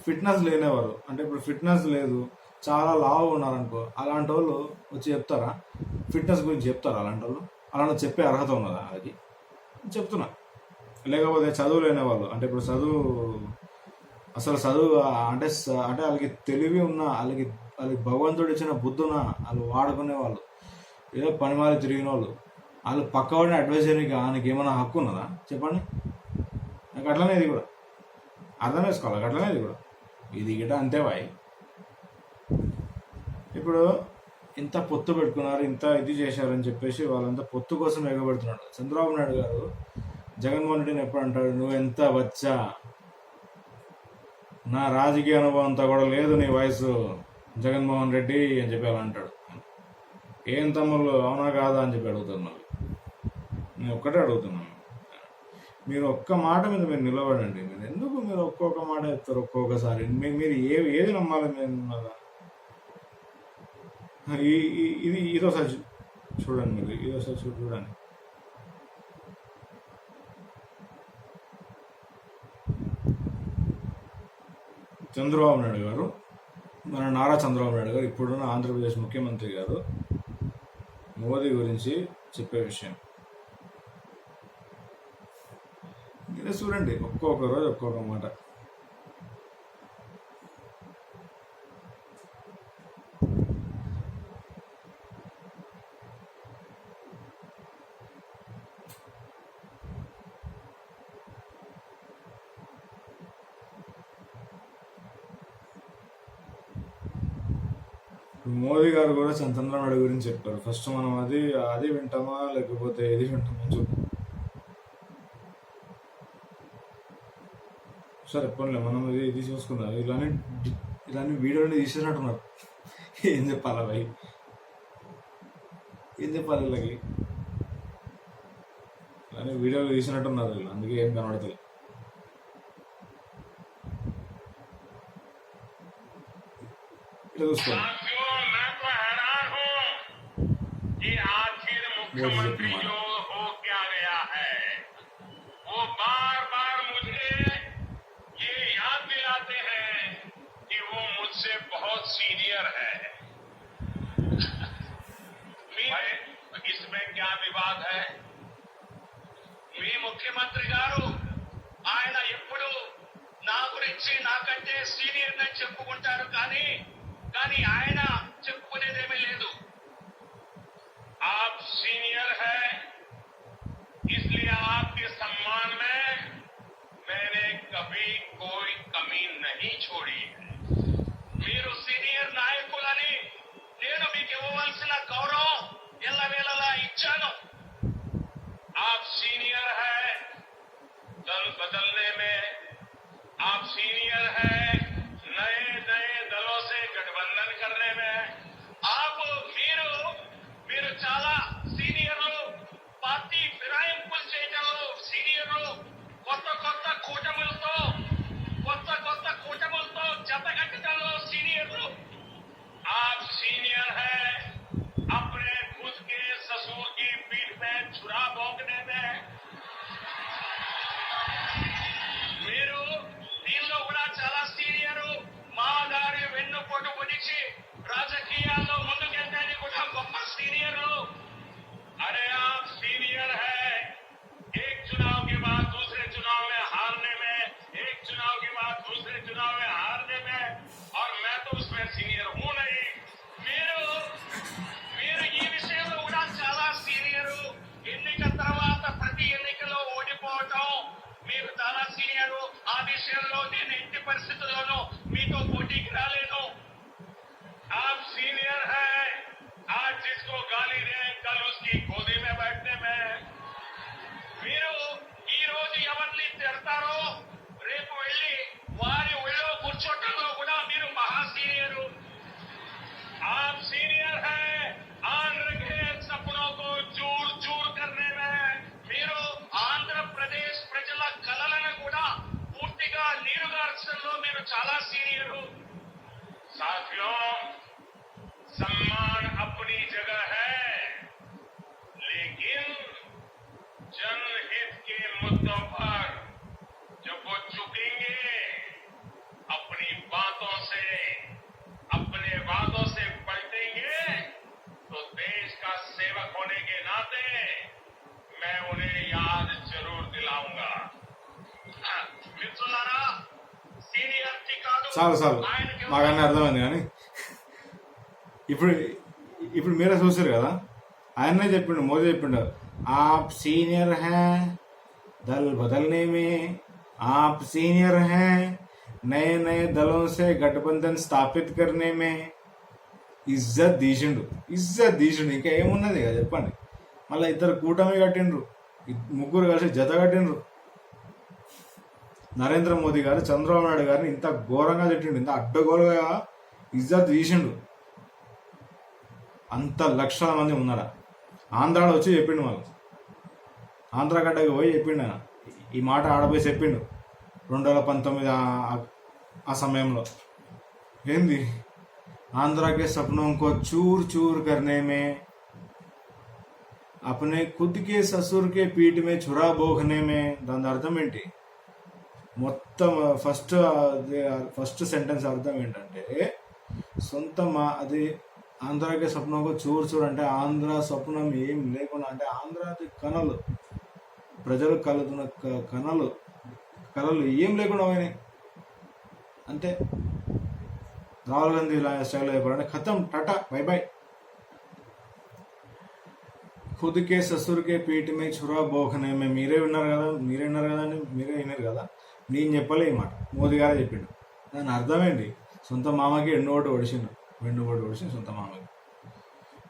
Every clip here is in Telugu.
ఫిట్నెస్ లేనివారు, అంటే ఇప్పుడు ఫిట్నెస్ లేదు, చాలా లావు ఉన్నారనుకో, అలాంటి వాళ్ళు వచ్చి చెప్తారా? ఫిట్నెస్ గురించి చెప్తారా? అలాంటి వాళ్ళు అలాంటి చెప్పే అర్హత ఉన్నదా అది చెప్తున్నా. లేకపోతే చదువు లేని వాళ్ళు, అంటే ఇప్పుడు అసలు చదువు అంటే అంటే వాళ్ళకి తెలివి ఉన్న, వాళ్ళకి భగవంతుడు ఇచ్చిన బుద్ధున వాళ్ళు వాడుకునే వాళ్ళు, ఏదో పని మారి తిరిగిన వాళ్ళు పక్కవాడిని అడ్వైజ్ చేయడానికి ఆయనకి ఏమైనా హక్కు ఉన్నదా చెప్పండి? నాకు అట్లనే ఇది కూడా అర్థం చేసుకోవాలి. అట్లనే ఇది కూడా ఇది గిట అంతే వాయి. ఇప్పుడు ఇంత పొత్తు పెట్టుకున్నారు, ఇంత ఇది చేశారని చెప్పేసి వాళ్ళంతా పొత్తు కోసం ఎగబెడుతున్నాడు. చంద్రబాబు నాయుడు గారు జగన్మోహన్ రెడ్డిని ఎప్పుడు అంటాడు, నువ్వు ఎంత వచ్చా, నా రాజకీయ అనుభవం అంతా కూడా లేదు నీ వయసు జగన్మోహన్ రెడ్డి అని చెప్పి అలా అంటాడు. ఏం తమ్ముళ్ళు అవునా కాదా అని చెప్పి అడుగుతున్నాను. నేను ఒక్కటే అడుగుతున్నాను, మీరు ఒక్క మాట మీద మీరు నిలబడండి. మీరు ఎందుకు మీరు ఒక్కొక్క మాట చెప్తారు ఒక్కొక్కసారి? మీరు ఏది నమ్మాలి? మీరు ఇది ఇదోసారి చూడండి, మీరు ఇదోసారి చూడండి. చంద్రబాబు నాయుడు గారు, మన నారా చంద్రబాబు నాయుడు గారు, ఇప్పుడున్న ఆంధ్రప్రదేశ్ ముఖ్యమంత్రి గారు మోదీ గురించి చెప్పే విషయం ఇదే చూడండి. ఒక్కొక్క రోజు ఒక్కొక్క మాట. మోదీ గారు కూడా చంద్రబాబు నాయుడు గురించి చెప్పారు. ఫస్ట్ మనం అది వింటామా లేకపోతే ఇది వింటామా చూద్దాం. సరే పోన్లే, మనం ఇది చూసుకుందాం. ఇలానే వీడియోని తీసేసినట్టున్నారు. ఏం చెప్పాలా భయ్, ఏం చెప్పాలి వీళ్ళకి? ఇలానే వీడియోలు తీసినట్టున్నారు వీళ్ళు, అందుకే ఏం కనబడతాయి. ఇట్లా చూసుకోండి. मुख्यमंत्री जो हो क्या गया है, वो बार बार मुझे ये याद दिलाते हैं कि वो मुझसे बहुत सीनियर है। इसमें क्या विवाद है? మీ ముఖ్యమంత్రి గారు ఆయన ఎప్పుడు నా గురించి నాకంటే సీనియర్ అని చెప్పుకుంటారు, కానీ ఆయన చెప్పుకునేదేమీ లేదు. आप सीनियर है, इसलिए आपके सम्मान में मैंने कभी कोई कमी नहीं छोड़ी है. మీరు సీనియర్ నాయకులని నేను మీకు ఇవ్వవలసిన గౌరవం ఎల్లవేళలా ఇచ్చాను. आप सीनियर है दल बदलने में, आप सीनियर है नए नए दलों से गठबंधन करने में, आप మీరు చాలా సీనియర్లు, పార్టీ ఫిరాయింపులు చేయడంలో సీనియర్లు, కొత్త కూటములతో జతకట్టడంలో సీనియర్లు. आप सीनियर है अपने खुद के ससुर की पीठ में छुरा भोंकने में. మీరు దీనిలో కూడా చాలా సీనియరు. మా గారి వెన్నుపోటు పొడిచి రాజకీయాల్లో ముందుకెళ్ళడానికి కూడా గొప్ప సీనియర్లు. अरे आप सीनियर है, एक चुनाव के बाद दूसरे चुनाव में हारने में, एक चुनाव के बाद दूसरे चुनाव में हारने में, और मैं तो उसमें सीनियर हूं नहीं. మీరు ఈ విషయంలో కూడా చాలా సీనియరు. ఎన్నిక తర్వాత ప్రతి ఎన్నికలో ఓడిపోవటం మీరు చాలా సీనియరు. ఆ విషయంలో నేను ఎట్టి పరిస్థితుల్లోనూ మీతో పోటీకి రాలేను. आप सीनियर है, आज जिसको गाली दे कल उसकी गोदी में बैठने में. మీరు ఈ రోజు ఎవరిని తిడతారో రేపు వెళ్ళి వారి ఒళ్ళో కూర్చోటంలో కూడా మీరు మహా సీనియరు. आप सीनियर है आंध्र के सपनों को चूर चूर करने में. మీరు ఆంధ్రప్రదేశ్ ప్రజల కలలను కూడా పూర్తిగా నీరుగార్చడంలో మీరు చాలా సీనియరు. साथियों, सम्मान अपनी जगह है, लेकिन जनहित के मुद्दों पर जब वो झुकेंगे, अपनी చాలు మాకన్నీ అర్థమైంది. కానీ ఇప్పుడు ఇప్పుడు మీరే చూసారు కదా, ఆయనే చెప్పిండు, మోదీ చెప్పిండు, ఆప్ సీనియర్ హై దల్ బదల్నే మే, ఆప్ సీనియర్ హై నయే నయే దళోं से गठबंधन స్థాపిత్ करने में. ఇజ్జత్ తీసిండు. ఇంకా ఏమున్నది కదా చెప్పండి. మళ్ళీ ఇద్దరు కూటమి కట్టిండ్రు, ముగ్గురు కలిసి జత కట్టిండ్రు. నరేంద్ర మోదీ గారు చంద్రబాబు నాయుడు గారిని ఇంత ఘోరంగా తిట్టిండు, ఇంత అడ్డగోలుగా ఇజ్జత్ తీసిండు. అంత లక్షల మంది ఉన్నారా. ఆంధ్రాలో వచ్చి చెప్పిండు, మాకు ఆంధ్రగడ్డకి పోయి చెప్పిండు ఆయన ఈ మాట, ఆడపోయి చెప్పిండు 2019 ఆ సమయంలో. ఏంది, आंध्रा के सपनों को चूर चूर करने में, अपने खुद के ससुर के पीठ में छुरा बोखने में. దాని అర్థం ఏంటి? మొత్తం ఫస్ట్ సెంటెన్స్ అర్థం ఏంటంటే, అది ఆంధ్రాకే స్వప్నంకు చూరు చూరు అంటే ఆంధ్ర స్వప్నం ఏం లేకుండా, అంటే ఆంధ్రాది కళలు, ప్రజలు కలుతున్న కళలు ఏం లేకుండా పోయినాయి. అంతే. రాహుల్ గాంధీ ఇలా స్టైల్లో చెప్పాలంటే ఖతం, టాటా, బై బై. ఖుద్కే ససుర్కే పీఠ మే చురా బోఖనే మే. మీరే విన్నారు కదండి, మీరే విన్నారు కదా, నేను చెప్పలే ఈ మాట, మోదీ గారే చెప్పిండు. దాని అర్థమేంటి? సొంత మామకి వెన్నుపోటు ఒడిచిండు సొంత మామకి.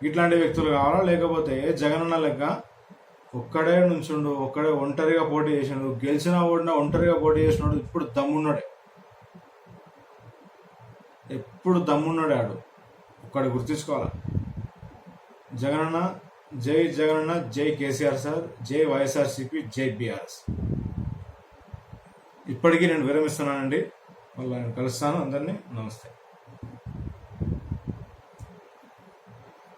ఇట్లాంటి వ్యక్తులు కావాలా? లేకపోతే జగనన్న లెక్క ఒక్కడే నుంచుండు, ఒక్కడే ఒంటరిగా పోటీ చేసిండు, గెలిచినా ఓడినా ఒంటరిగా పోటీ చేసినాడు. ఎప్పుడు దమ్మున్నాడు ఆడు. ఒక్కడు గుర్తుంచుకోవాలా, జగనన్న, జై జగనన్న, జై కేసీఆర్ సార్, జై వైఎస్ఆర్సీపీ, జై బీఆర్ఎస్. ఇప్పటికీ నేను విరమిస్తున్నానండి. మళ్ళీ నేను కలుస్తాను అందరినీ. నమస్తే.